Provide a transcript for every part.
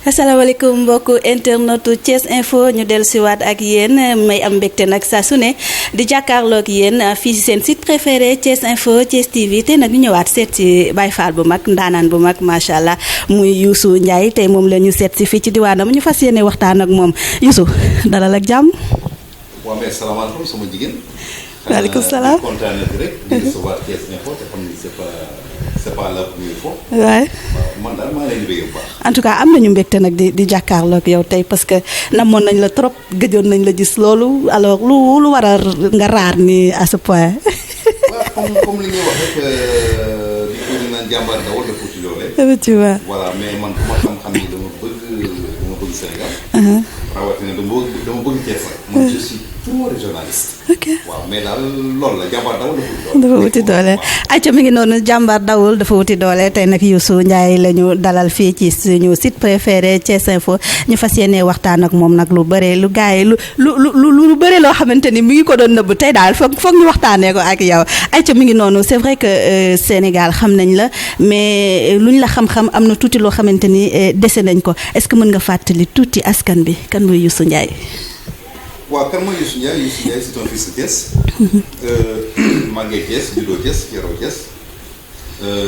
asalaamaaleykum mbokku internetu Thiès Info ñu dellusiwaat ak yéen may am mbégte nag saa su ne di jàkkaarloog yéen fii si seen site préféré Thiès Info Thiès TV te nag ñu ñëwaat seet si Baye Fall bu mag ndaanaan bu mag macha allah muy Youssou Ndiaye tey moom la ñu seet si fii ci diwaanam ñu fas yéene waxtaan ak moom Youssou dalal ak jàmm. waaw mais salaamaaleykum sama jigéen. waaleykum salaam kontaan nañu rek. di recevoir Thiès Info te xam ni c'est pas la première fois. waaw man daal maa ngi leen di bëgg bu baax. en tout cas am nañu mbégte nag di jàkkaarloog yow tey parce que namoon nañ la trop gëjoon nañ la gis loolu alors lu war a nga raar ni à ce point. waaw comme li ñuy wax rek di ko ñu naan jàmbaar dawal dafa uti doole. effectivement voilà mais man ku ma xam-xam ni dama bëgg Sénégal. rawatina dama bëgg Thiès rek. man je suis tout régionaliste. ok waaw mais daal loolu la jàmbaar dawal dafa wuti doole ayca mi ngi noonu jàmbaar dawul dafa wuti doole tey nag Youssou Ndiaye la ñu dalal fii ci suñu site préféré Thiès Info ñu fas yéene waxtaan ak moom nag lu bëre lu gars yi lu bëre loo xamante ni mi ngi ko doon nëbb tey daal foog ñu waxtaanee ko ak yow ayca mi ngi noonu c'est vrai que Sénégal xam nañ la mais luñ la xam-xam am na tuuti loo xamante ni dese nañ ko est-ce que mën nga fàttali tuuti askan bi kan mooy Youssou Ndiaye. waaw kan mooy Youssou Ndiaye c'est un fils de Thiès. màggee Thiès juddoo Thiès yaroo Thiès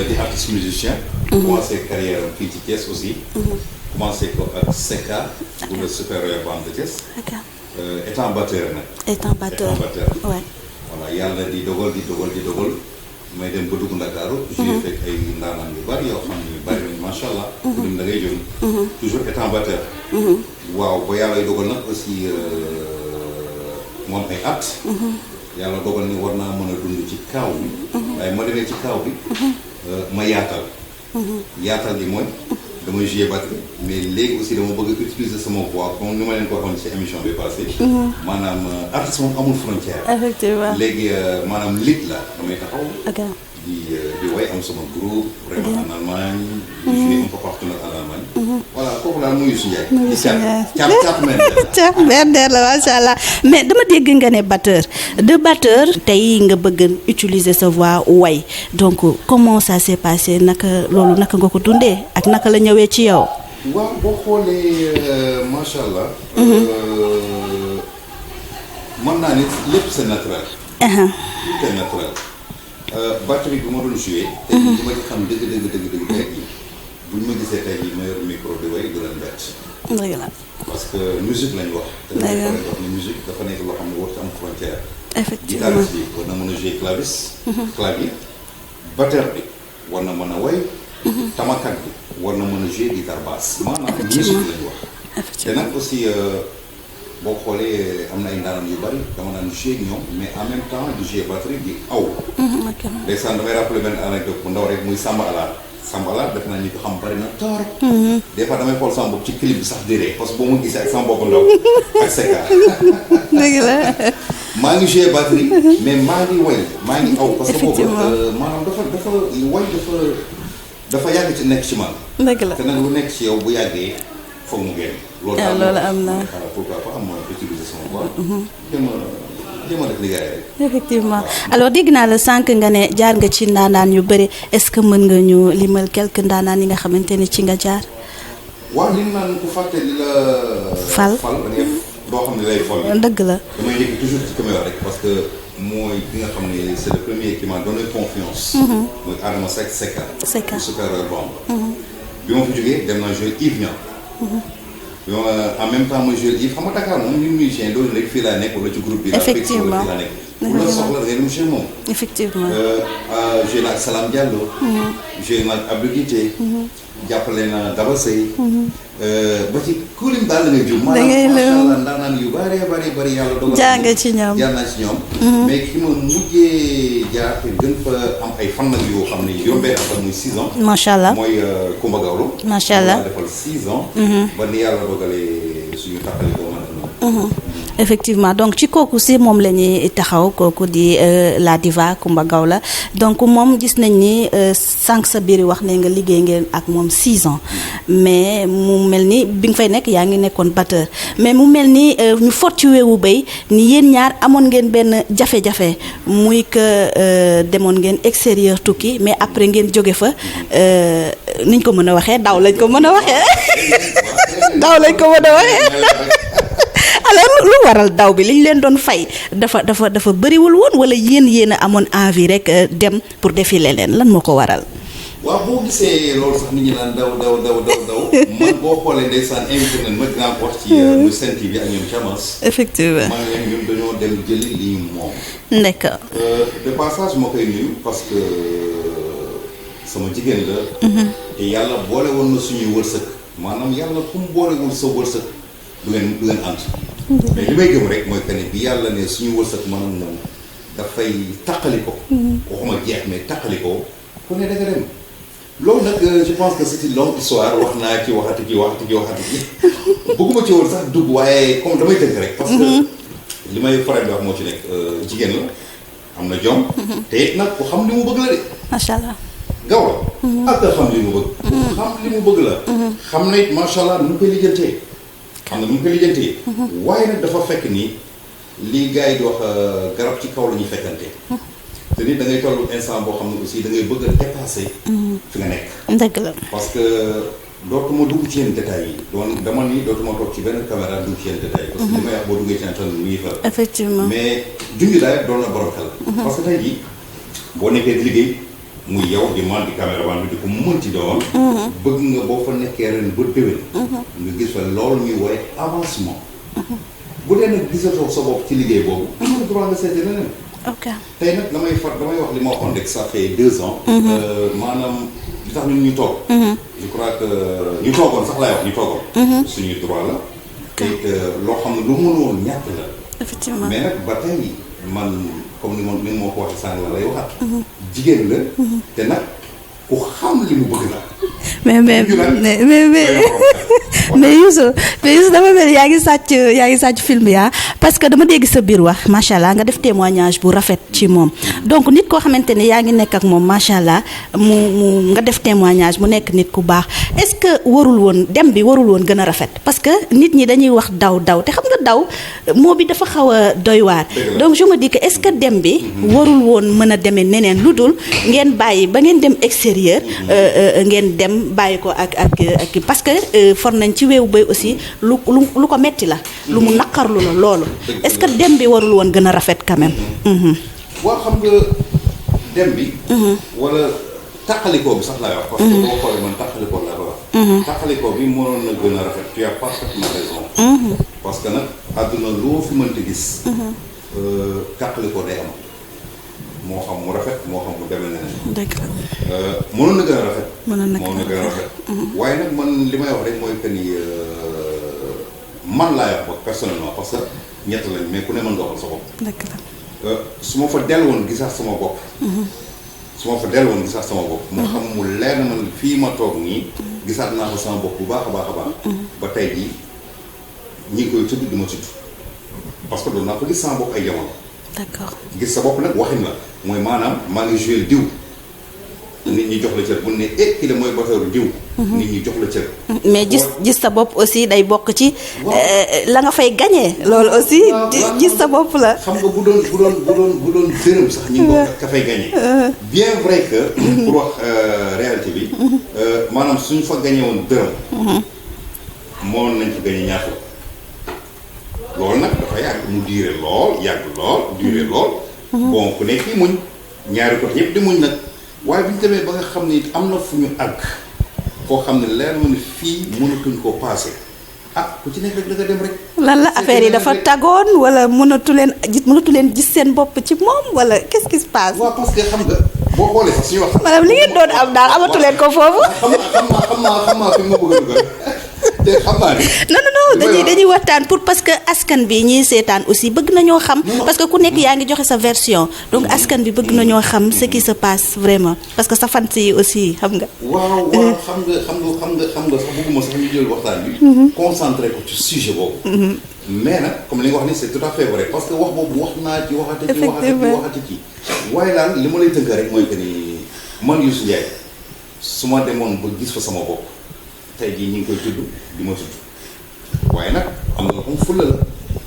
di artiste musicien. commencé carrière fii ci Thiès aussi. commencé ko ak Secka. pour le supérieur band de Thiès. étant batteur nag. étant batteur ouais. voilà yàlla di dogal may dem ba dugg Ndakaaru. j'ai fait ay ndaanaan yu bari yoo xam ne bari nañu macha allah. ku dem da ngay jóg. toujours étant batteur. waaw ba yàlla dogal nag aussi. moom ay at. yàlla dogal ni war naa mën a dund ci kaaw bi. waaye ma demee ci kaaw bi. ma yaatal. yaatal bi mooy damay jouer batterie mais léegi aussi dama bëgg utiliser sama voix comme ni ma leen ko waxoon ci émission bi passé. maanaam artiste moom amul frontière. effectivement léegi maanaam lit la damay taxaw. ok di way am sama groupe. vraiment en Allemagne. di jouer un peu partout nag en Allemagne. voilà kooku daal muy Youssou Ndiaye. caat mendeer la macha allah mais dama dégg nga ne batteur de batteur tey nga bëgg utiliser sa voix way donc comment ça s'est passé naka nga ko dundee ak naka la ñëwee ci yow. waaw boo xoolee macha allah. mën naa ne lépp c'est naturel. tout est naturel. batterie bi ma doon joué. tey jii ma ci xam dëgg tey jii buñ ma gisee tey jii ma yor micro di way du leen bett. dëgg la. parce que musique lañ wax. dëgg la te wax ni musique dafa nekk loo xam ne warut am frontière. effectivement guitariste bi war na mën a jouer clavier. batteur bi war na mën a way. tamakat bi war na mën a jouer guitare basse. maanaam musique lañ wax. te nag aussi boo xoolee am na ay ndaanaan yu bari dama naan jouer ak ñoom mais en même temps di jouer batterie di aw. ndeysaan damay rappeler benn anecdote bu ndaw rek muy Samba Alaar def naa ñi ko xam bari na torop. des fois damay xool sama bopp ci clip bi sax di ree parce que boo ma gisee ak sama bopp ndaw ak Secka. dëgg la. maa ngi jouer batterie mais maa ngi way maa ngi aw. parce que boobu maanaam dafa way dafa yàgg ci nekk ci man. dëgg la te nag lu nekk ci yow bu yàggee foog mu génn. loolu am na pourquoi pas am utiliser sama voix. jéem a def liggéey rek. effectivement alors dégg naa la sànq nga ne jaar nga ci ndaanaan yu bëri est-ce que mën nga ñu limal quelques ndaanaan yi nga xamante ne ci nga jaar. waaw li naan ku fàtte li la. fal da ngay doo xam ne lay fal. dëgg la damay yëg toujours ci caméra rek parce que mooy ki nga xam ne c'est le premier qui m'a donné confiance. mooy Adama Secka. supérieur band. bi ma fi jógee dem naa jouer Yves Niang. en même temps ma joué Yves xam nga Dakar moom ñun musicien doon rek fii laa nekk wala ci groupe bi. effectivement fii laa nekk. bu la soxla da ngay dem chez moom. effectivement. joué naa ak Salam Diallo. joué naa ak Abdou Guité. jàppale naa Daba Sey. ba ci kulim daal la ngay jóg. da ngay maanaam ndaanaan yu bari yàlla dogal. jaar nga ci ñoom jaar naa ci ñoom. mais ki ma mujjee jaar te gën fa am ay fan nag yoo xam ne yombee na fa muy 6 ans. macha allah mooy Coumba Gawlo. macha allah defal 6 ans. ba ni yàlla dogalee suñu taxali ko mën effectivement donc ci kooku si moom la ñuy taxaw kooku di la diva Coumba Gawlo donc moom gis nañ ni sànq sa biir wax ne nga liggéey ngeen ak moom 6 ans mais mu mel ni bi nga fay nekk yaa ngi nekkoon batteur mais mu mel ni ñu fort ci weewu béy ni yéen ñaar amoon ngeen benn jafe-jafe muy que demoon ngeen extérieur tukki mais après ngeen jóge fa niñ ko mën a waxee daw lañ ko mën a waxee. daw lañ ko mën a waxee. alors lu waral daw bi liñ leen doon fay dafa bëriwul woon wala yéen a amoon envie rek dem pour defi leneen lan moo ko waral. waaw boo gisee loolu sax nit ñi naan daw man boo xoolee ndeysaan invité nañ ma dinaa ko wax ci muy Sen TV ak ñoom Thiamas. effectivement man leen ñun dañoo dem jëli li ñu moom. d'accord. de passage moo koy nuyu parce que sama jigéen la. te yàlla boole woon na suñuy wërsëg maanaam yàlla fu mu boolewul sa wërsëg du ngeen ànd. mais li may gëm rek mooy que ne bi yàlla ne suñu wërsëg maanaam moom dafay taqali ko. waxuma jeex mais taqali ko ku ne da nga dem. loolu nag je pense que c'est une longue histoire wax naa ci waxati ci bëgguma ci woon sax dugg waaye comme damay tënk rek. parce que li may faral di wax moo ci nekk jigéen la am na jom. te it nag ku xam li mu bëgg la de. macha allah. Gawlo. ak xam li mu bëgg. xam li mu bëgg la. xam na it macha allah nu mu koy lijjantee. xam na nu mu koy lijjantee. waaye nag dafa fekk ni lii gars yi di wax garab ci kaw la ñuy fekkante. te nit da ngay toll instant boo xam ne aussi da ngay bëgg a dépasser. fi nga nekk. dëgg la parce que dootuma dugg ci yenn détails yi dama ni dootuma toog ci benn caméra dugg ci yenn détails yi. parce que li may wax boo duggee ci internet mu ngi fa. effectivement mais junj daal doon na borom xel. parce que tey jii boo nekkee di liggéey muy yow di man di caméraman bi di ko mënti doon. bëgg nga boo fa nekkee ren ba déwén. nga gis fa loolu ñuy woowee avancement. bu dee nag gisatoo sa bopp ci liggéey boobu. am nga droit nga seeti leneen. ok tey nag damay wax li ma waxoon rek ça fait 2 ans. maanaam li tax ñun ñu toog. je crois que ñu toogoon sax laay wax ñu toogoon. suñuy droit la. te loo xam ne lu mënu woon ñàkk la. effectivement mais nag ba tey man comme ni ma ko waxee sànq la lay waxaat. jigéen la. te nag ku xam li mu bëgg la. mais Youssou dama mel yaa ngi sàcc film ya parce que dama dégg sa biir wax macha allah nga def témoignage bu rafet ci moom donc nit koo xamante ne yaa ngi nekk ak moom macha allah mu nga def témoignage mu nekk nit ku baax est-ce que warul woon dem bi warul woon gën a rafet parce que nit ñi dañuy wax daw te xam nga daw moo bi dafa xaw a doy waar donc je me dis que est-ce que dem bi warul woon mën a demee neneen lu dul ngeen bàyyi ba ngeen dem extérieur ngeen dem bàyyi ko ak parce que for nañ ci weewu bay aussi lu ko metti la lu mu naqarlu la loolu est-ce que dem bi warul woon gën a rafet quand même. waaw xam nga dem bi. wala tàqalikoo bi sax laay wax. parce que boo xoolee man tàqalikoo laa ko wax. tàqalikoo bi mënoon na gën a rafet tu as parfaitement raison. parce que nag àdduna loo fi mënti gis. tàqalikoo day am. moo xam mu rafet moo xam mu demee neneen. dëgg la. mënoon na gën a rafet. mënoon na gën a rafet. waaye nag man li may wax rek mooy que ni man laay wax personnellement parce que ñett lañ mais ku ne mën nga waxal sa bopp. dëgg la. su ma fa delluwoon gisaat sama bopp. moo xam mu leer na man fii ma toog nii. gisaat naa fa sama bopp bu baax a baax a baax. ba tey jii ñi ngi koy tudd di ma tudd parce que doon naa ko gis sama bopp ay jamono. d'accord gis sa bopp nag waxin la mooy maanaam maa ngi joué diw. nit ñi jox la cër bu ne ki la mooy bateeru diw. nit ñi jox la cër. mais gis sa bopp aussi day bokk ci. la nga fay gagné. loolu aussi gis sa bopp la. xam nga bu doon dërëm sax ñu ngi ko ka fay gagné. bien vrai que. pour wax réalité bi. maanaam suñu fa gagné woon dërëm. moo nañ fa gagné ñaata. loolu nag dafa yàgg mu diire lool. bon ku nekk fii muñ ñaari côté yëpp di muñ nag. waaye bi ñu demee ba nga xam ni am na fu ñu àgg foo xam ne leer na ni fii mënatuñ koo paase ku ci nekk rek da nga dem rek. lan la affaire yi dafa tagoon wala mënatu leen gis seen bopp ci moom wala qu'est-ce qui se passe. waaw parce que xam nga boo xoolee sax suñu wax. maanaam li ngeen doon am daal amatu leen ko foofu. xam naa fi ma bëgg a dugal te xam naa ni. non dañuy waxtaan pour parce que askan bi ñiy seetaan aussi bëgg nañoo xam. parce que ku nekk yaa ngi joxe sa version donc askan bi bëgg nañoo xam ce qui se passe vraiment parce que sa fans yi aussi xam nga. waaw xam nga sax bëgguma sax ñu jël waxtaan bi. concentré ko ci sujet boobu. mais nag comme li nga wax ni c'est tout à fait vrai parce que wax boobu wax naa ci waxati ci. waaye daal li ma lay tënk rek mooy que ni man Youssou Ndiaye su ma demoon ba gis fa sama bopp tey jii ñu ngi koy tudd di ma tudd. waaye nag am nga comme fulla la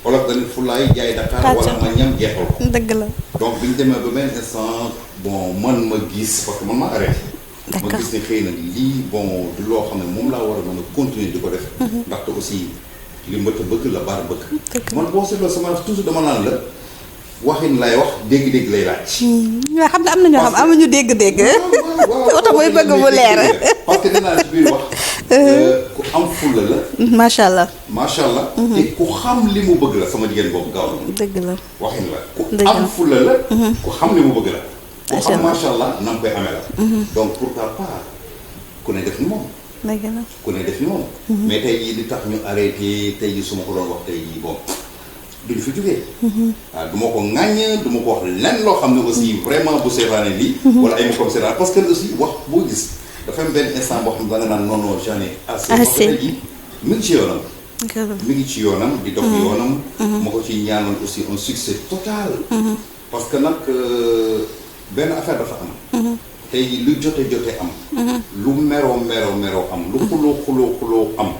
olof dañuy fullaay jaay Dakar wala ma ñam jeexal ko. dëgg la. donc bi ñu demee ba benn instant bon man ma gis parce que man ma arrêté D'accord. ma gis ne xëy na lii bon du loo xam ne moom laa war a mën a continuer di ko def. ndaxte aussi li mbët bëgg la baar bëgg. man boo seetloo sama toujours dama naan la waxin lay wax dégg-dégg lay laaj. nga xam ne am na ñoo xam amuñu dégg-dégg. oto mooy bëgg mu leer. parce que dinaa ci biir wax. ku am fulla la. macha allah. macha allah. te ku xam li mu bëgg la sama jigéen boobu gaaw la. dëgg la. waxin la ku am fulla la. ku xam li mu bëgg la. ku xam macha allah na nga koy amee la. donc pourquoi pas ku ne def ni moom. dëgg la. ku ne def ni moom. mais tey jii li tax ñu arrêté tey jii su ma ko doon wax tey jii bon duñu fi jógee. waaw du ma ko ŋàññ du ma ko wax lenn loo xam ne aussi vraiment bu seetaane lii. wala ay ma comme seetaan parce que aussi wax boo gis dafa am benn instant boo xam ne da nga naan non non j'en ai assez. parce que tey jii mi ngi ci yoonam. mi ngi ci yoonam di dox yoonam. ma ko ci ñaanal aussi un succès total. parce que nag benn affaire dafa am. tey jii lu jote am. lu meroo am lu xuloo am.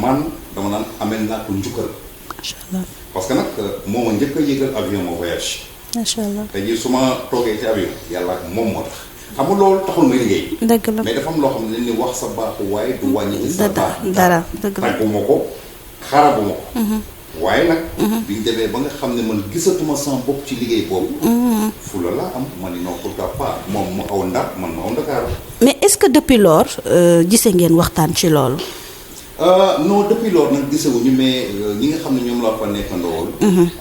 man dama naan amel naa ko njukkal. macha allah. parce que nag moo ma njëkk a yëgal avion ma voyage. macha allah. tey jii su ma toogee ci avion yàlla ak moom moo tax xam nga loolu taxul may liggéey. dëgg la mais dafa am loo xam ne dañ ni wax sa baaxu waaye du wàññi ci sa baax dara dëgg la. tàgguma ko xarabuma ko. waaye nag. biñ demee ba nga xam ne man gisatuma sama bopp ci liggéey boobu. fula laa am ma ni non pourquoi pas moom mu aw Ndar man ma aw Ndakaaru. mais est-ce que depuis lors gisee ngeen waxtaan ci loolu. non depuis loolu nag gisewuñu mais ñi nga xam ne ñoom laa fa nekkandool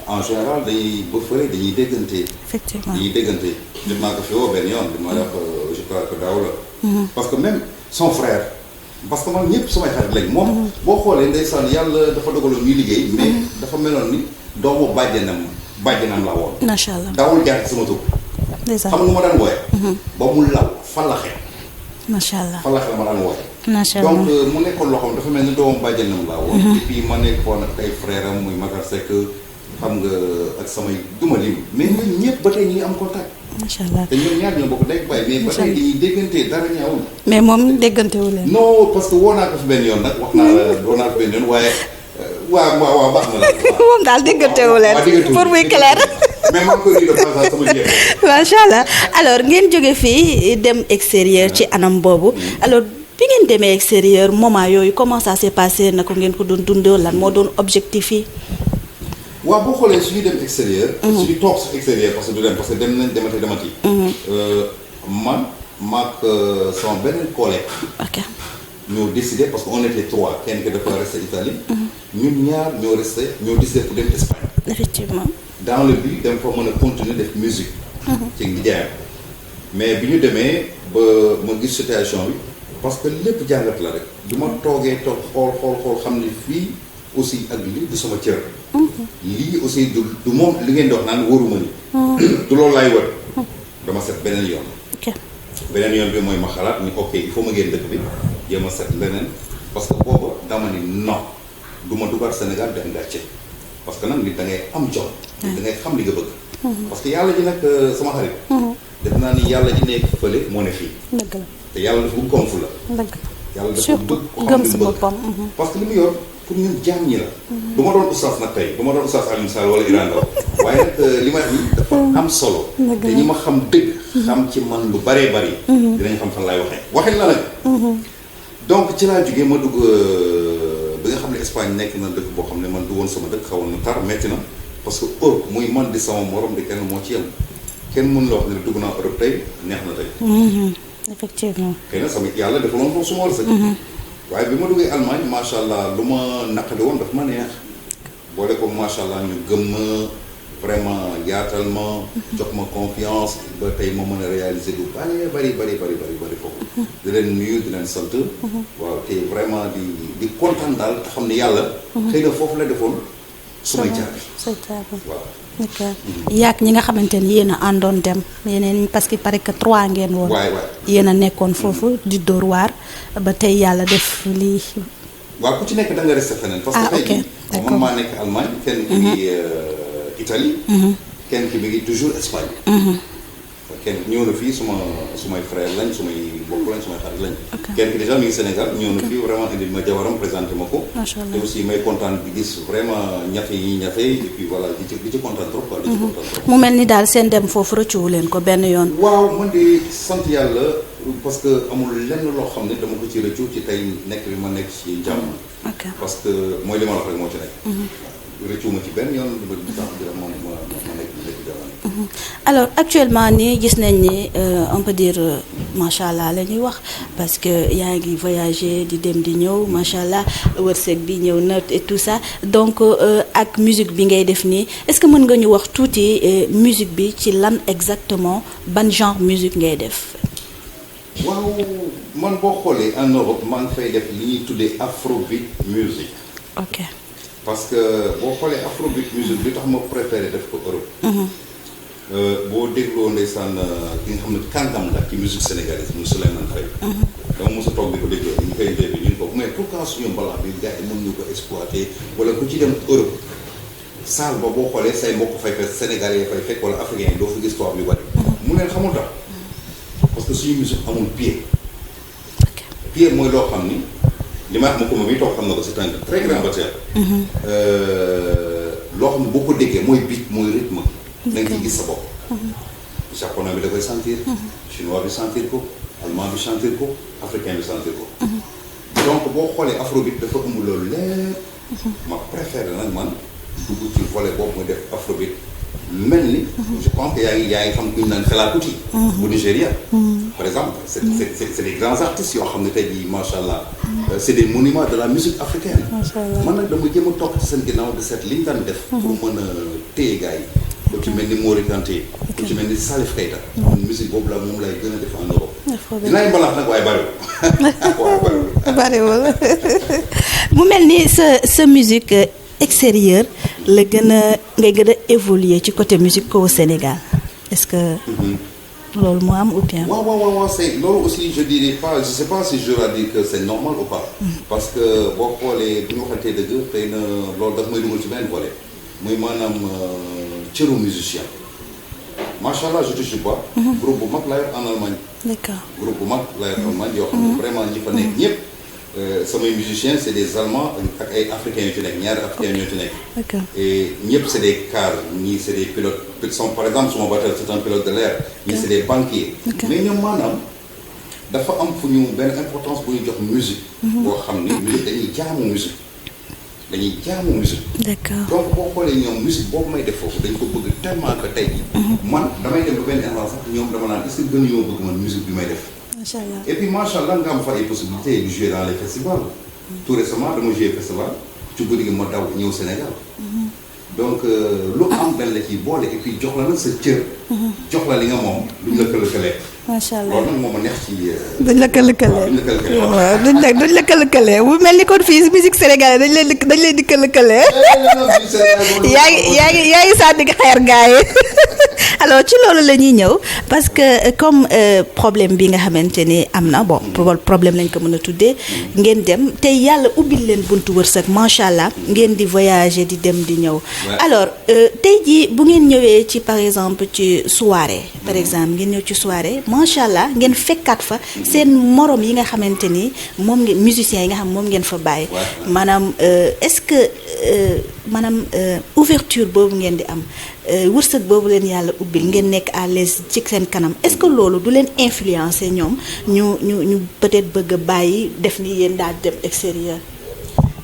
en général dañuy ba fële dañuy déggante. effectivement dañuy déggante. def naa ko fi woo benn yoon di ma def je crois que daaw la. parce que même son frère. parce que man ñëpp samay xarit lañ moom. boo xoolee ndeysaan yàlla dafa dogaloon ñuy liggéey. mais dafa meloon ni doomu bàjjenam laa woon. macha allah daawul jaar ci sama tur. ndeysaan xam nga nu ma daan wooye. ba mu law falaxe. macha allah falaxe la ma daan wooye. macha allah donc mu nekkoon loo xam dafa mel ni doomu bàjjenam laa woon. et puis ma nekkoon ak ay frère am muy Magar Seck xam nga ak samay duma lim mais ñun ñëpp ba tey ñu ngi am contact. macha allah te ñoom ñaar ñoo bokk day bàyyi mais ba tey dañuy déggante dara ñaawul. mais moom déggantewu leen. non parce que woo naa ko fi benn yoon nag wax naa la woo naa ko fi benn yoon waaye waaw baax na la. moom daal déggantewu leen pour muy clair. mais man ko nii de passage sama jéem. macha allah alors ngeen jóge fii dem extérieur ci anam boobu alors bi ngeen demee extérieur moment yooyu comment ça s'est passé na ko ngeen ko doon dundoo lan moo doon objectif yi. waaw boo xoolee suñu dem extérieur. suñu toog sax extérieur parce que du dem parce que dem nañ demati. man maak sama beneen collègue. ok ñoo décidé parce que on était 3 kenn ki dafa resté Italie. ñun ñaar ñoo décidé pour dem Espagne. effectivement. dans le but dem fa mën a continuer def musique. ci ngijaayam mais bi ñu demee ba ma gis situation bi parce que lépp jàngat la rek du ma toogee toog xool xam ne fii aussi ak lii du sama cër. lii aussi du moom li ngeen di wax naan wóoruma ni. du loolu laay wër. dama set beneen yoon. ok beneen yoon bi mooy ma xalaat ni ok il faut ma génn dëkk bi jéem a set leneen parce que booba dama ni non du ma dugal Sénégal dem gàcce parce que nag nit da ngay am jom. da ngay xam li nga bëgg. parce que yàlla ji nag sama xarit. def naa ni yàlla ji nekk fële moo ne fii. dëgg la te yàlla dafa bëgg koom fu la. dëgg yàlla dafa surtout bëgg ko gëm xam li sa mu bëgg boppam. parce que li mu yor pour ñun jaam ñi la. du ma doon oustaz nag tey du ma doon oustaz Alioune Sall wala Iran Ndao waaye nag li ma wax nii dafa am solo. te ñi ma xam dëgg. xam ci man lu bëree bëri. dinañ xam fan laay waxee waxin la nag. donc ci laa jógee ma dugg bi nga xam ne Espagne nekk na dëkk boo xam ne man du woon sama dëkk xawoon na tar metti na parce que Europe muy man di sama morom di kenn moo ci yem kenn mën la wax ne dugg naa Europe tey neex na tey. effectivement. xëy na sama yàlla dafa loon foofu suma war sëg waaye bi ma duggee Allemagne macha allah lu ma naqadi woon daf ma neex boole ko macha allah ñu gëm ma vraiment yaatal ma jox ma confiance ba tey ma mën a réaliser lu bari foofu di leen nuyu di leen sant waaw te vraiment di kontaan daal te xam ne yàlla xëy na foofu la defoon sumay caabi waaw d'accord yaag ñi nga xamante ni yéen a àndoon dem yeneen parce que pare que 3 ngeen woon. waay yéen a nekkoon foofu di dóor waar ba tey yàlla def lii. waaw ku ci nekk da nga resté feneen. parce que tey jii moom maa nekk Allemagne kenn ki ngi Italie. kenn ki mi ngi toujours Espagne. kenn ñëw na fii sumay frère lañ sumay bokk lañ sumay xarit lañ. kenn ki déjà mi ngi Sénégal ñëw na fii vraiment indi ma jabaram présenté ma ko. macha allah te aussi may kontaan di gis vraiment ñafe yi ñafe et puis voilà di ci kontaan trop quoi. mu mel ni daal seen dem foofu rëccuwu leen ko benn yoon. waaw man de sant yàlla parce que amul lenn loo xam ne dama ko ci rëccu ci tey nekk bi ma nekk ci jàmm. ok parce que mooy li ma la wax rek moo ci nekk. rëccu ma ci benn yoon ba tax bi ma nekk jàmm. alors actuellement nii gis nañ ni on peut dire macha allah la ñuy wax parce que yaa ngi voyager di dem di ñëw macha allah wërsëg bi ñëw na et tout ça donc ak musique bi ngay def nii est-ce que mën nga ñu wax tuuti musique bi ci lan exactement ban genre musique ngay def. waaw man boo xoolee en Europe maa ngi fay def li ñuy tuddee afrobeat music. ok parce que boo xoolee afrobeat music li tax ma préféré def ko Europe. boo dégloo ndeysaan ki nga xam ne kàngam la ci musique sénégalaise mu Souleymane Faye. dama mos a toog di ko dégloo ñu koy déglu ñu ko mais pourquoi suñu mbalax bi gars yi mën ñu ko exploiter wala ku ci dem Europe salle ba boo xoolee say mbokk fay fekk Sénégalais fay fekk wala africain doo fa gis tubaab yu bari. mu leen xamul tax parce que suñu musique amul pied. pied mooy loo xam ni li ma wax ma ko moom toog xam na ko c'est un très grand batteur. loo xam ne boo ko déggee mooy beat mooy rythme. da nga ciy gis sa bopp. japonais bi da koy sentir. chinois bi sentir ko allemand bi sentir ko africain bi sentir ko. donc boo xoolee afrobeat dafa ëmb loolu lépp. ma préféré nag man dugg ci volet boobu muy def afrobeat mel ni. je pense que yaa ngi xam ku ñu naan Fela Kuti. bu Nigéria. par exemple c'est des grands artistes yoo xam ne tey jii macha allah. c'est des monuments de la musique africaine. macha allah man nag dama jéem a toog ci seen ginnaaw de seet li ñu daan def. pour mën a téye gars yi. ku ci mel ni Mori Kanté. ku ci mel ni Salif Keita. musique boobu la moom lay gën a def en Europe. dinaay mbalax nag waaye bariwul. bariwul mu mel ni sa musique extérieure la gën a ngay gën a évoluer ci côté musique au Sénégal est-ce que. loolu moo am ou bien. waaw c'est loolu aussi je dirais pas je sais pas si je dois dire que c'est normal ou pas. parce que boo xoolee bu ñu waxantee dëgg xëy na loolu daf may dugal ci benn volet muy maanaam cëru musicien macha allah je touche pas. groupe bu mag laa yor en Allemagne. d'accord groupe bu mag laa yor en Allemagne yoo xam ne vraiment ñi fa nekk ñëpp samay musiciens c'est des Allemands ak ay africains yu ci nekk ñaari africains ñoo ci nekk. d'accord et ñëpp c'est des cadres ñii c'est des pilotes par exemple suma batteur c'est un pilote de l'air ñii c'est des banquiers. mais ñoom maanaam dafa am fu ñu benn importance bu ñu jox musique. boo xam ni musique dañuy jaamu musique. d'accord donc boo xoolee ñoom musique boobu may def foofu dañ ko bëgg tellement que tey jii. man damay dem ba benn instant sax ñoom dama naan est-ce que gën ñoo bëgg man musique bi may def. macha allah et puis macha allah nga am fa ay possibilités de jouer dans les festivals. tout récemment dama jouer festival ci guddi gi ma daw ñëw Sénégal. donc lu am dañ la ciy boole et puis jox la nag sa cër. jox la li nga moom duñ la këlëkëlee. macha allah loolu nag moom a neex ci. duñ la këlëkëlee waaw duñ la këlëkëlee bu mel ni kon fii musique sénégalaise dañ leen di këlëkëlee. yaa ngi sànni xeer gars yi alors ci loolu la ñuy ñëw parce que comme problème bi nga xamante ni am na bon problème lañ ko mën a tuddee ngeen dem tey yàlla ubbil leen buntu wërsëg macha allah ngeen di voyager di dem di ñëw. alors tey jii bu ngeen ñëwee ci par exemple ci soirée par exemple ngeen ñëw ci soirée macha allah ngeen fekkaat fa seen morom yi nga xamante ni moom ngeen musiciens yi nga xam moom ngeen fa bàyyi. maanaam est-ce que maanaam ouverture boobu ngeen di am wërsëg boobu leen yàlla ubbil ngeen nekk à l'aise ci seen kanam est-ce que loolu du leen influencer ñoom ñu peut-être bëgg a bàyyi def ni yéen daal dem extérieur.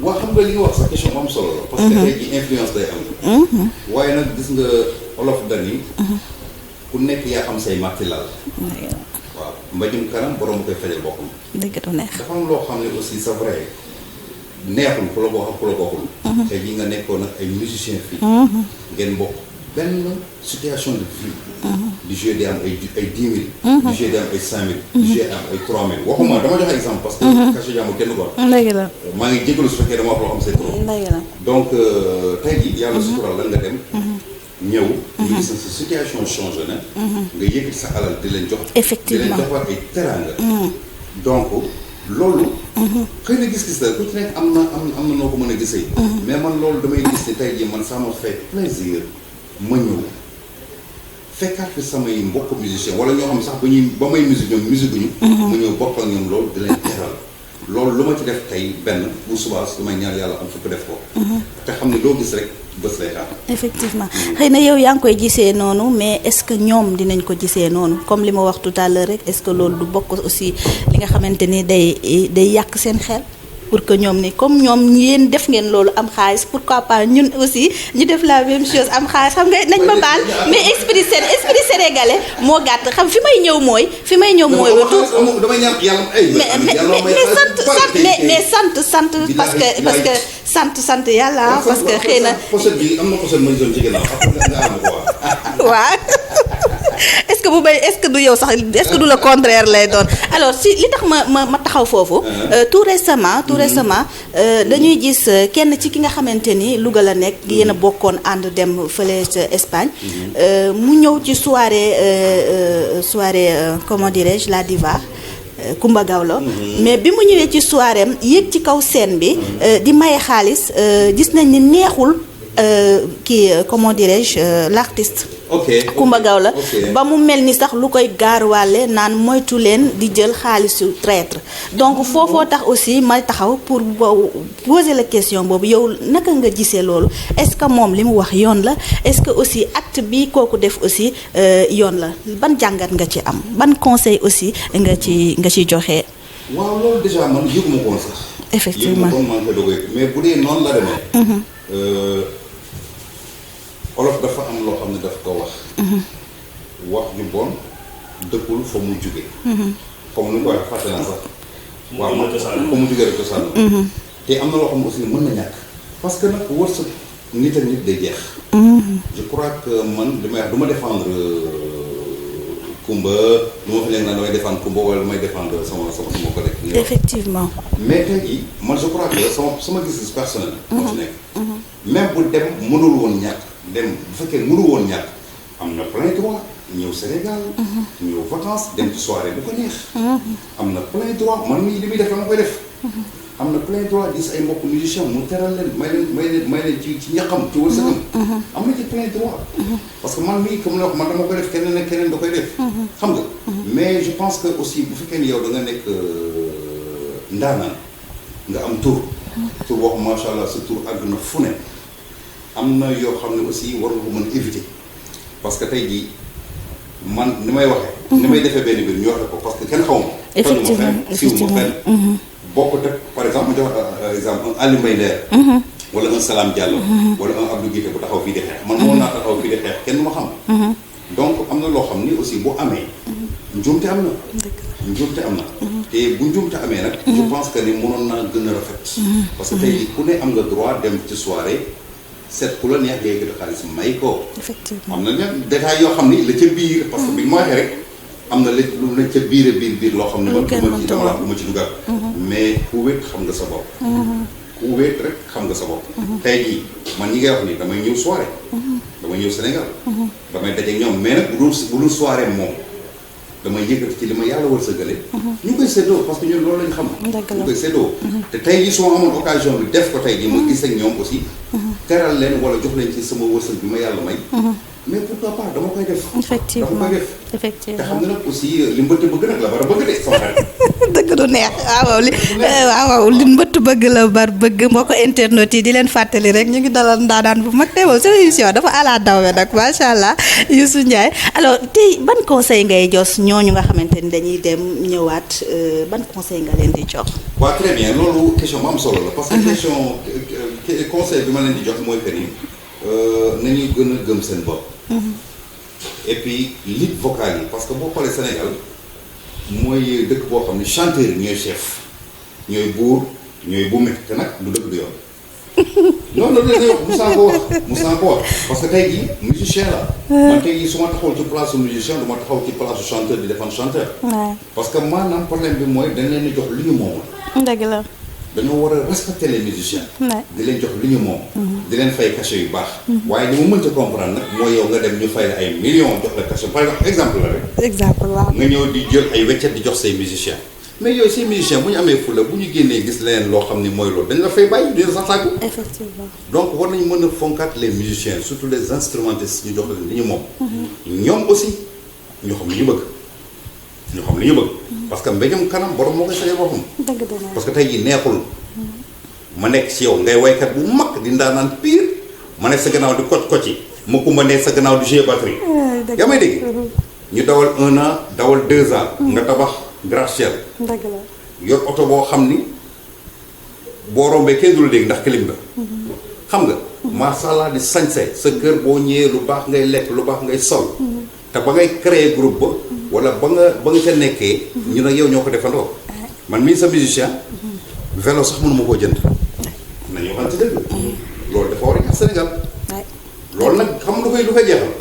waaw xam nga li nga wax sa question am solo la. parce que tey jii influence day am. waaye nag gis nga olof dani ku nekk yaa xam say màtti laal. waaw mbajum kanam borom koy fajal boppam. dëgg du neex. dafa am loo xam ne aussi c'est vrai neexul ku la ko wax ku la ko waxul. tey jii nga nekkoon ak ay musiciens fii. ngeen bokk benn situation de vie. di jouer di am ay 10 000. di jouer di am ay 5 000. di jouer am ay 3 000 waxuma dama joxe exemple parce que. cachet jàmbur kenn ko. dëgg la maa ngi jégalu su fekkee dama wax loo xam c'est trop. dëgg la donc tey jii yàlla sutural la nga dem. ñëw. ñu gis na sa situation changé na. nga yëkkati sa alal di leen jox. effectivement di leen joxaat ay teraanga. donc loolu. xëy na gis-gis la ku ci nekk am na noo ko mën a gisee. mais man loolu damay gis ne tey jii man ça m'a fait plaisir ma ñëw fekkaat fi samay mbokk musicien wala ñoo xam sax ba may musique ñoom musique ñu. ma ñëw bokk ak ñoom loolu di leen teral loolu lu ma ci def tey benn bu subaa su may ñaan yàlla am fukk def ko. te xam ne loo gis rek bés lay xaar. effectivement xëy na yow yaa ngi koy gisee noonu mais est-ce que ñoom dinañ ko gisee noonu comme li ma wax tout à l'heure rek est-ce que loolu du bokk aussi li nga xamante ni day yàq seen xel. pour que ñoom ni comme ñoom yéen def ngeen loolu am xaalis pourquoi pas ñun aussi ñu def la même chose am xaalis xam nga nañ ma baal mais esprit sénégalais moo gàtt xam fi may ñëw mooy. damay ñaan yàlla mais sant parce que sant yàlla parce que xëy na. pochette bi am na pochette ma gisoon ci ginnaaw waaw. est-ce que du yow sax est-ce que du le contraire lay doon alors si li tax ma taxaw foofu. tout récemment dañuy gis kenn ci ki nga xamante ni Louga la nekk yéen a bokkoon ànd dem fële ca Espagne. mu ñëw ci soirée comment dirais-je la diva. Kumba Gawlo mais bi mu ñëwee ci soirée am yéeg ci kaw scène bi. di maye xaalis gis nañ ni neexul comment dirais-je l'artiste. Kumba Gawlo ba mu mel ni sax lu koy gaaruwaale naan moytu leen di jël xaalisu traître donc foofoo tax aussi ma taxaw pour poser la question boobu yow naka nga gisee loolu est-ce que moom li mu wax yoon la est-ce que aussi acte bi kooku def aussi yoon la ban jàngat nga ci am ban conseil aussi nga ci joxe. waaw loolu déjà man yëguma ko woon sax. effectivement yëguma ko woon maa ngi koy dogoy mais bu dee noonu la demee. Olof dafa am loo xam ne daf ko wax. wax ju bon dëkkul fa mu jóge. comme ni nga ko waxee fàtte naa sax. waaw fa mu jóge rek cosaan. te am na loo xam ne aussi mën na ñàkk. parce que nag wërsëg nit ak nit day jeex. je crois que man damay wax du ma défendre Kumba du ma fi nekk naan damay défendre Kumba wala damay défendre sama collègue. effectivement. mais tey jii man je crois que sama gis-gis personnel. moo ci nekk. même bu dem mënul woon ñàkk. dem bu fekkee mënu woon ñàkk am na plein droit ñëw Sénégal. ñëw vacances dem ci soirée bu ko neex. am na plein droit man mii li muy def dama koy def. am na plein droit gis ay mbokk musicien mu teral leen may leen ci ñaqam ci wërsëgam. am na ci plein droit. parce que man mii comme la wax man dama koy def keneen ak keneen da koy def. xam nga mais je pense que aussi bu fekkee ni yow da nga nekk ndaanaan nga am tur. tur wax macha allah sa tur àgg na fu ne. am na yoo xam ne aussi war nga ko mën éviter parce que tey jii man ni may waxee. ni may defee benn mbir ñu waxee ko parce que kenn xaw ma. effectivement siw ma fenn. bokkut ak par exemple ma jox exemple un Aliou Mbaye Nder. wala un Salam Diallo. wala un Abdou Guité bu taxaw fii di xeex man moo naa taxaw fii di xeex kenn du ma xam. donc am na loo xam ni aussi bu amee. njuumte am na. njuumte am na. te bu njuumte amee nag. je pense que ni mënoon naa gën a rafet. parce que tey jii ku ne am nga droit dem ci soirée. seet ku la neex ngay gën a xaalis may ko. effectivement am na ñoom détails yoo xam ni la ca biir. parce que bi ma waxee rek am na lu ne ca biir loo xam ne man du ma ci dama la du ma ci dugal. mais ku wéet xam nga sa bopp. ku wéet rek xam nga sa bopp. tey jii man ñi ngay wax ni damay ñëw soirée. damay ñëw Sénégal. damay daje ñoom mais nag bu dul soirée moom damay yëkkati ci li ma yàlla wërsëgale. ñu koy séddoo parce que ñun loolu lañ xam. ñu koy séddoo. te tey jii su ma amoon occasion bi def ko tey jii ma gis ak ñoom aussi. teral leen wala jox leen ci sama wërsëg bi ma yàlla may. mais pourquoi pas dama koy def. effectivement dama koy def. effectivement te xam nga nag aussi li mbëtt bëgg nag la bara bëgg de sama xarit. dëgg du neex waaw li mbëtt bëgg la bar bëgg moo ko internet yi di leen fàttali rek ñu ngi dalal ndaanaan bu mag te moom seen émission dafa ala dawe nag macha allah Youssou Ndiaye alors tey ban conseil ngay jos ñooñu nga xamante ni dañuy dem ñëwaat ban conseil nga leen di jox. waaw très bien loolu question bu am solo la. parce que question conseil bi ma leen di jox mooy que ni nañuy gën a gëm seen bopp. et puis lead vocal yi parce que boo xoolee Sénégal mooy dëkk boo xam ne chanteurs yi ñooy chef ñooy buur ñooy bu te nag du dëkk du yoon. non non non Moussa ko wax parce que tey jii musicien la. man tey jii su ma taxawul ci place su musicien du ma taxaw ci place su chanteur di défendre chanteur. parce que maanaam problème bi mooy dañ leen di jox li ñu moomul. dëgg la. dañoo war a respecter les musiciens. di leen jox li ñu moom. di leen fay cachet yu baax. waaye li mu mënta comprendre nag mooy yow nga dem ñu fay la ay millions jox la cachet par exemple la rek. exemple waaw. nga ñëw di jël ay weccet di jox say musiciens. mais yooyu say musiciens bu ñu amee fula bu ñu génnee gis leneen loo xam ni mooy loolu dañ la fay bàyyi di la sax tàggu. effectivement. donc war nañu mën a fonkaat les musiciens surtout les instrumentistes ñu jox leen li ñu moom. ñoom aussi ñu xam li ñu bëgg. ñu xam li ñu bëgg. parce que mbéjum kanam borom moo koy sajal boppam. parce que tey jii neexul ma nekk ci yow ngay waykat bu mag di ndaanaan pire ma nekk sa gannaaw di koc yi ma kumba nekk sa gannaaw di jouer batterie. yaa may dégg. ñu dawal 1 an dawal 2 ans. nga tabax gratte-ciel. yor oto boo xam ni boo rombee kenn du la dégg ndax clim la. xam nga. macha allah di sañse sa kër boo ñëwee lu baax ngay lekk lu baax ngay sol. te ba ngay créer groupe ba. wala ba nga ca nekkee. ñu nag yow ñoo ko defandoo. man mii sa musicien. vélo sax mënuma koo jënd. nañu waxante dëgg. loolu dafa war a ñax Sénégal. loolu nag xam lu koy jeexal.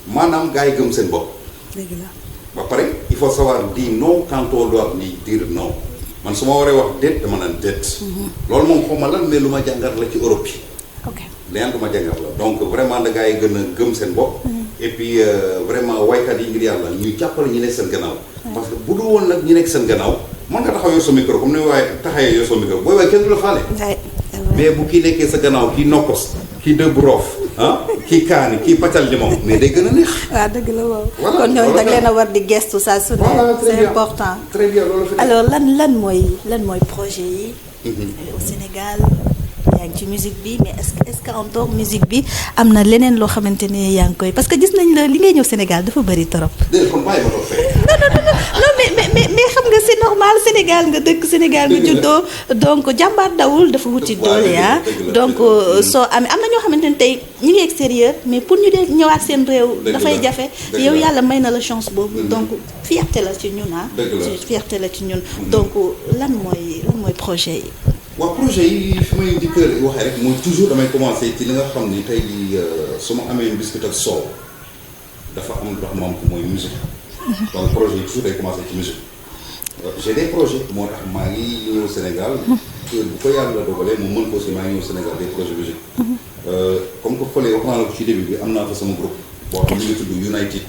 maanaam gars yi gëm seen bopp. dëgg la. ba pare il faut savoir dire non quand on doit dire non man su ma waree wax déet dama naan déet. loolu moom xaw ma lan mais lu ma jàngat la ci Europe yi. ok leneen lu ma jàngat la donc vraiment da gars yi gën a gëm seen bopp. et puis vraiment waykat yi ngir yàlla ñu jàppale ñu nekk seen gannaaw. parce que bu dul woon nag ñu nekk seen gannaaw mën nga taxaw yor sa micro comme ni waaye taxawee yor sa micro booy waaye kenn du la faale. mais bu kii nekkee sa gannaaw kii nokkos kii dëbb roof kii kaani kii pàccal limon mais day gën a neex. waaw dëgg la waaw. voilà kon ñooñu da leen a war di gestu saa su ne. c'est important. très bien loolu fi alors lan mooy projet yi. au Sénégal yaa ngi ci musique bi mais est-ce que en dehors musique bi am na leneen loo xamante ne yaa ngi koy parce que gis nañ la li ngay ñëw Sénégal dafa bëri trop. déedéet kon bàyyi ma toog fee. non mais xam nga c'est normal Sénégal nga dëkk Sénégal nga juddoo donc jàmbaar dawul dafa wuti doole donc soo amee am na ñoo xamante ne tey ñi ngi extérieur mais pour ñu dee ñëwaat seen réew dafay jafe yow yàlla may na la chance boobu donc fierté la ci ñun fierté la ci ñun donc lan mooy projet yi. waaw projet yi fi may njëkk a waxee rek mooy toujours damay commencer ci li nga xam ni tey jii su ma amee biscuit ak soow dafa am ndox moom ko mooy musique. donc projet yi toujours day commencer ci musique. j'ai des projets moo tax maa ngi ñëw Sénégal. bu ko yàlla dogalee mu mën ko aussi maa ngi ñëw Sénégal des projets musique. comme que fële wax naa la ko ci début bi am naa fa sama groupe. boo xam ne ñu ngi tudd United.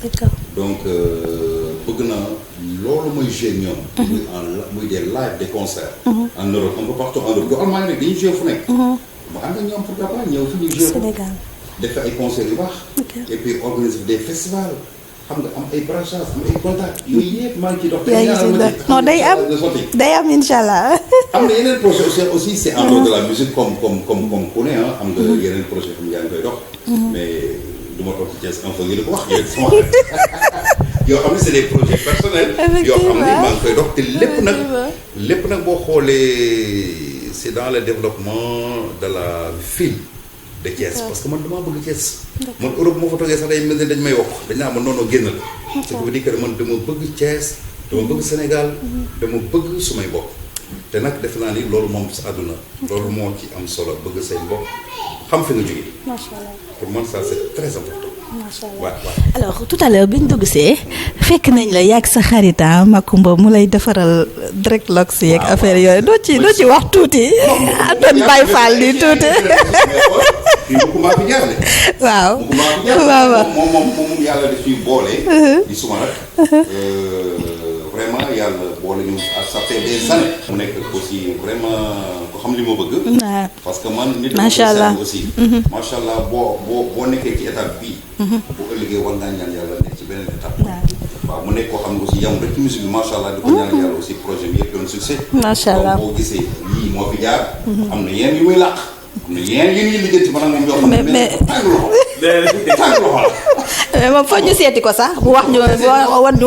d'accord donc bëgg naa loolu mooy jouer ñoom. muy des live des concerts. en Europe un peu partout en Europe du Allemagne nag dañuy jouer fu nekk. mu ànd ak ñoom pourquoi pas ñëw fi ñuy jouer Sénégal def ay concerts yu baax. et puis organiser des festivals xam nga am ay branchages am ay contacts yooyu yëpp maa ngi ciy dox. non day am incha allah. am na yeneen projet aussi c'est en dehors de la musique comme ku ne am nga yeneen projet xam nga yaa ngi koy dox. mais du ma toog ci Thiès Info yi di ko wax yéen sama yoo xam ne c'est des projets personnels. yoo xam ne maa ngi koy dox te lépp nag boo xoolee c'est dans le développement de la ville de Thiès parce que man damaa bëgg Thiès. man Europe moo fa toogee sax day mel ni dañ may wax dañ naa ma noonu génnal. ce qui veut dire que man dama bëgg Thiès dama bëgg Sénégal dama bëgg sumay bopp te nag defe naa ni loolu moom sa àdduna loolu moo ci am solo bëgg say bopp xam fi nga jógee. macha allah pour man ça c'est très important. macha allah alors tout à l'heure bi ñu dugg see fekk nañ la yàgg sa xarita Macoumba mu lay defaral dreadlocks yeeg affaire yooyu doo ci wax tuuti. doon Baye Fall di tuuti. Macoumba fi jaar de. waaw moom yàlla daf ñuy boole. di suma rek. vraiment yàlla boole ñu ça fait des années. mu nekk aussi vraiment ko xam li ma bëgg. parce que man nit macha allah aussi. macha allah boo nekkee ci étape bii. bu ëllëgee war ngaa ñaan yàlla nekk ci beneen étape. waaw mu nekk koo xam ne aussi yamul rek ci musique bi macha allah di ko ñaan yàlla aussi projet bi yëpp yoon succès. macha allah donc boo gisee yii moo fi jaar. am na yenn yu muy làq. am na yenn yu ñuy liggéey ci man ak moom yoo xam ne. mais tàng loxo mais moom foog ñu seeti ko sax bu wax ñu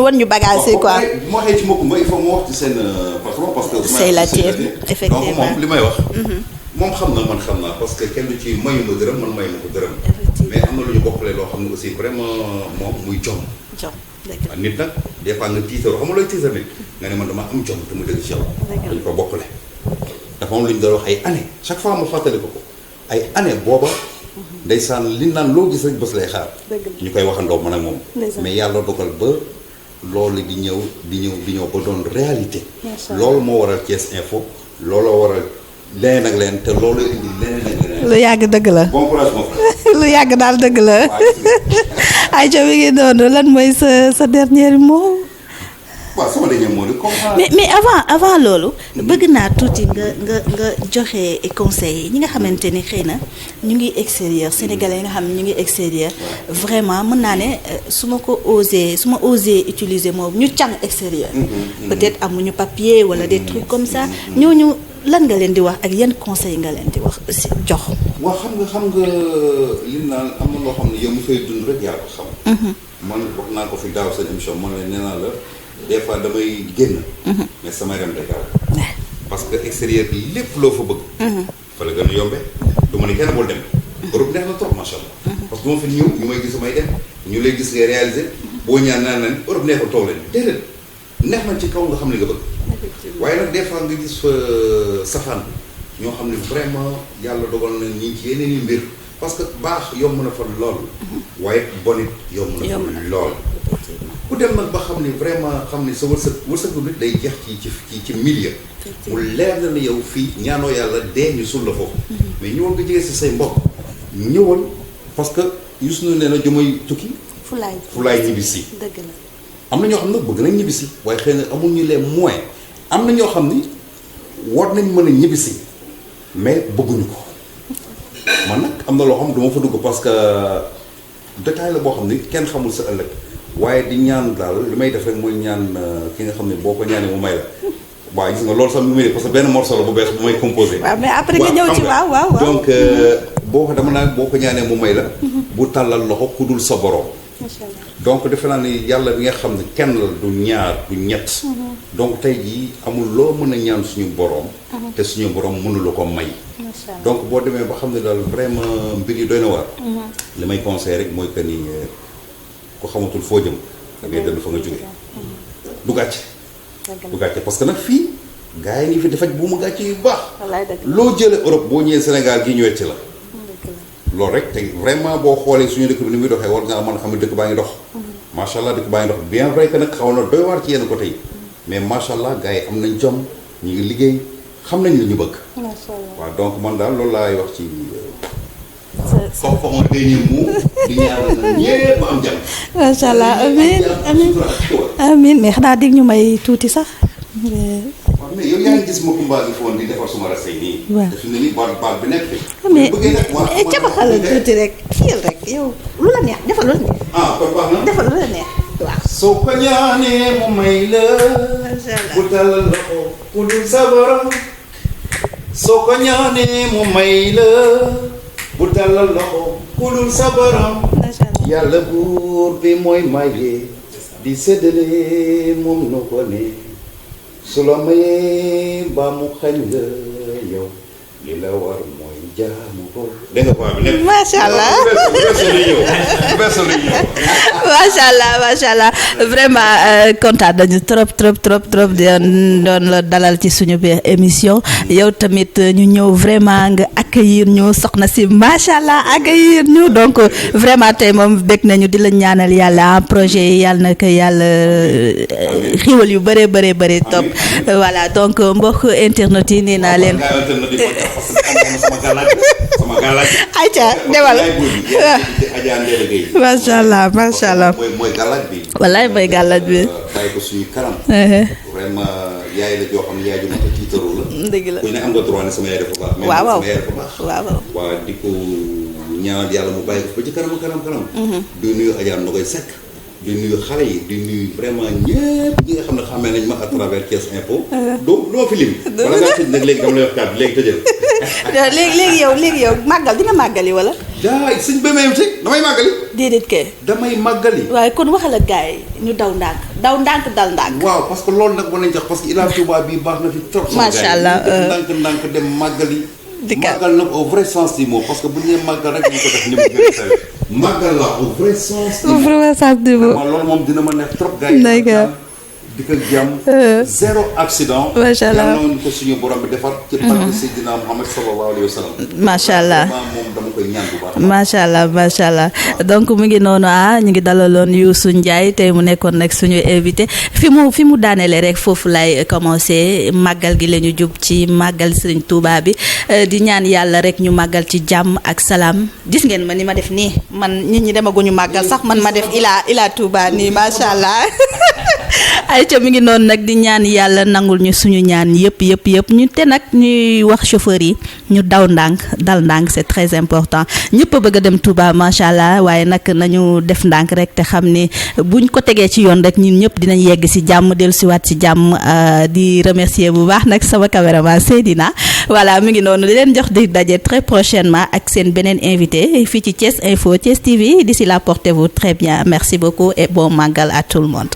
wan ñu bagage yi quoi. bu ma waxee ci Macoumba il faut ma wax ci seen patron parce que. c'est la tienne effectivement donc moom li may wax. moom xam na man xam naa parce que kenn du ci mayu ma dërëm man mayu ma ko dërëm. mais am na lu ñu bokkale loo xam ne aussi vraiment moom muy jom. waaw nit nag des fois nga tiitaroo xam nga looy tiitar nit nga ne man dama am jom te mu dëgg ci yow. dañu ko bokkale. dafa am lu ñu doon wax ay années chaque fois ma fàttali ko ay années booba. ndeysaan li naan loo gis rek bés lay xaar. ñu koy waxandoo man ak moom. mais yàlla dogal ba loolu di ñëw ba doon réalité. loolu moo waral Thiès Info looloo waral leneen ak leneen te loolu indi leneen ak leneen. lu yàgg dëgg la bon courage mon frère. lu yàgg daal dëgg la. ay jo mi ngi doon lan mooy sa dernier mot. waaw sama dernier mot de comprendre. mais avant loolu bëgg naa tuuti nga joxe conseil ñi nga xamante ni xëy na ñu ngi extérieur sénégalais yi nga xam ne ñu ngi extérieur vraiment mën naa ne su ma osé utiliser moom ñu càng extérieur peut-être amuñu papier wala des trucs comme ça ñooñu lan nga leen di wax ak yan conseil nga leen di wax aussi jox. waaw xam nga li naan am na loo xam ne yow mi koy dund rek yaa ko xam. man wax naa ko fi daaw seen émission man la nee naa la des fois damay génn. mais sama yaram day gaaw. parce que extérieur bi lépp loo fa bëgg. fa la gën a yombee. du ma ne kenn bul dem. Europe neex na trop macha allah. parce que bu ma fi ñëw ñu may gis may dem ñu lay gis ngay réaliser boo ñaan naan leen Europe neexul toog leen déedéet neex na ci kaw nga xam li nga bëgg. waaye nag des fois nga gis fa safaan ñoo xam ne vraiment yàlla dogal na ñi ci yeneen i mbir parce que baax yomb na fa lool. waaye bonit yomb na fa lool. ku dem nag ba xam ni vraiment xam ni sa wërsëg nit day jeex ci milieu. mu leer na la yow fii ñaanoo yàlla dee ñu sul la foofu. mais ñëwal nga jege si say mbokk ñëwal parce que Youssou Ndour nee na jomay tukki. fulaay ñibbisi. dëgg la. am na ñoo xam ne bëgg nañ ñibbisi waaye xëy na amuñu les moyens am na ñoo xam ni war nañ mën a ñibbisi mais bëgguñu ko man nag am na loo xam du ma fa dugg parce que détail la boo xam ni kenn xamul sa ëllëg waaye di ñaan daal li may def rek mooy ñaan ki nga xam ne boo ko ñaanee mu may la waaye gis nga loolu sax mu may parce que benn morceau la bu bees bu may composé. waaw mais après nga ñëw ci waaw. donc boo ko dama naan boo ko ñaanee mu may la. bu tàllal loxo ku dul sa borom. macha allah donc defe naa ni yàlla bi nga xam ne kenn la du ñaar du ñett. donc tey jii amul loo mën a ñaan suñu borom. te suñu borom mënula ko may. donc boo demee ba xam ne daal vraiment mbir yi doy na waar. li may conseillé rek mooy que ni ku xamatul foo jëm. da ngay dellu fa nga jógee. du gàcce. du gàcce parce que nag fii gars yi ngi fi defaj bu mu gàcce yu baax. loo jëlee Europe boo ñëwee Sénégal gi ñëwee ci la. loolu rek te vraiment boo xoolee suñu dëkk bi ni muy doxee war nga mën a xam ne dëkk baa ngi dox. macha allah dëkk baa ngi dox bien vrai que nag xaw na doy waar ci yenn côté yi mais macha allah gars yi am nañ jom ñu ngi liggéey xam nañ li ñu bëgg. macha allah waaw donc man daal loolu laay wax ci. comme fa on dernier mot di ñaanal ñëpp am jàmm. macha allah amiin mais xanaa dig ñu may tuuti sax. waaw mais yow yaa ngi gis Macoumba gi foon di defar suma rase nii. waaw te fi mu ne nii baal bi nekk fi. mais bëggee nag waa cabaxal tuuti rek kii rek yow lu la neex defal lu la neex. kon baax na. defal lu la neex waaw. soo ko ñaanee mu may la. macha allah bu talal loxo ku dul sa borom. soo ko ñaanee mu may la. bu talal loxo ku dul sa borom. macha allah yàlla buur bi mooy maye. di séddale moom nu ko ne. su la mayee ba mu xañ la yow li la war mooy jaamu ko. dégg nga quoi bi nekk. macha allah macha allah macha allah vraiment kontaan nañu trop doon la dalal ci suñu biir émission yow tamit ñu ñëw vraiment nga accueillir ñu soxna si macha allah accueillir ñu donc vraiment tey moom bëgg nañu di la ñaanal yàlla projet yi yàlla na ko yàlla xiwal yu bëree top voilà donc mbokk internet yi nee naa leen. sama gàllaaj ayca demal macha allah mooy gàllaaj bi. wallaay mooy gàllaaj bi. bàyyi ko suñu kanam. vraiment yaay la joo xam ne yaay ju ma ko tiitaru la. dëgg la ku ne am nga droit ne sama yaay dafa baax. waaw sama yaay dafa baax. waaw di ko ñaanal yàlla mu bàyyi ko ba ci kanam. di nuyu Adja Ndogoy Seck. di nuyu xale yi di nuyu vraiment ñëpp ñi nga xam ne xamee nañ ma à travers Thiès Info. doo fi lim. wala ngaa tëj nag léegi dama lay wax kàddu léegi tëjal. léegi yow màggal di nga màggali wala. jaay suñ béméem si damay màggali. déedéet kay. damay màggali. waaye kon waxal ak gars yi ñu daw ndànk dal ndànk. waaw parce que loolu nag mën nañ jox parce que Ila Touba bii baax na fi trop. macha allah ndànk dem màggali. dikkaat màggal nag au vrai sens du mot parce que bu ñu nee màggal rek ñu ko def ni mu gën a sawee. màggal la au vrai sens du mot. loolu moom dina ma neex trop. gars yi di ko jàmm. zéro accident. macha allah yal na ko suñu borom bi defar. ci barke Seydina Muhammad sallallahu alayhi wa sallam. macha allah moom dama koy ñaan bu baax. macha allah donc mu ngi noonu ñu ngi dalaloon Youssou Ndiaye tey mu nekkoon nag suñu invité fi mu daanelee rek foofu lay commencé màggal gi la ñu jub ci màggal Serigne Touba bi di ñaan yàlla rek ñu màggal ci jàmm ak salaam gis ngeen ma ni ma def nii man nit ñi demaguñu màggal sax man ma def ila Touba nii macha allah. ayca mi ngi noonu nag di ñaan yàlla nangul ñu suñu ñaan yëpp ñu te nag ñuy wax chauffeur yi ñu daw ndànk dal ndànk c'est très important ñëpp a bëgg a dem Touba macha allah waaye nag nañu def ndànk rek te xam ni buñ ko tegee ci yoon rek ñun ñëpp dinañ yegg si jàmm dellusiwaat si jàmm di remercier bu baax nag sama caméraman Seydina voilà mi ngi noonu di leen jox di daje très prochainement ak seen beneen invité fii ci Thiès Info Thiès TV d'ici là portez-vous très bien merci beaucoup et bon magal à tout le monde.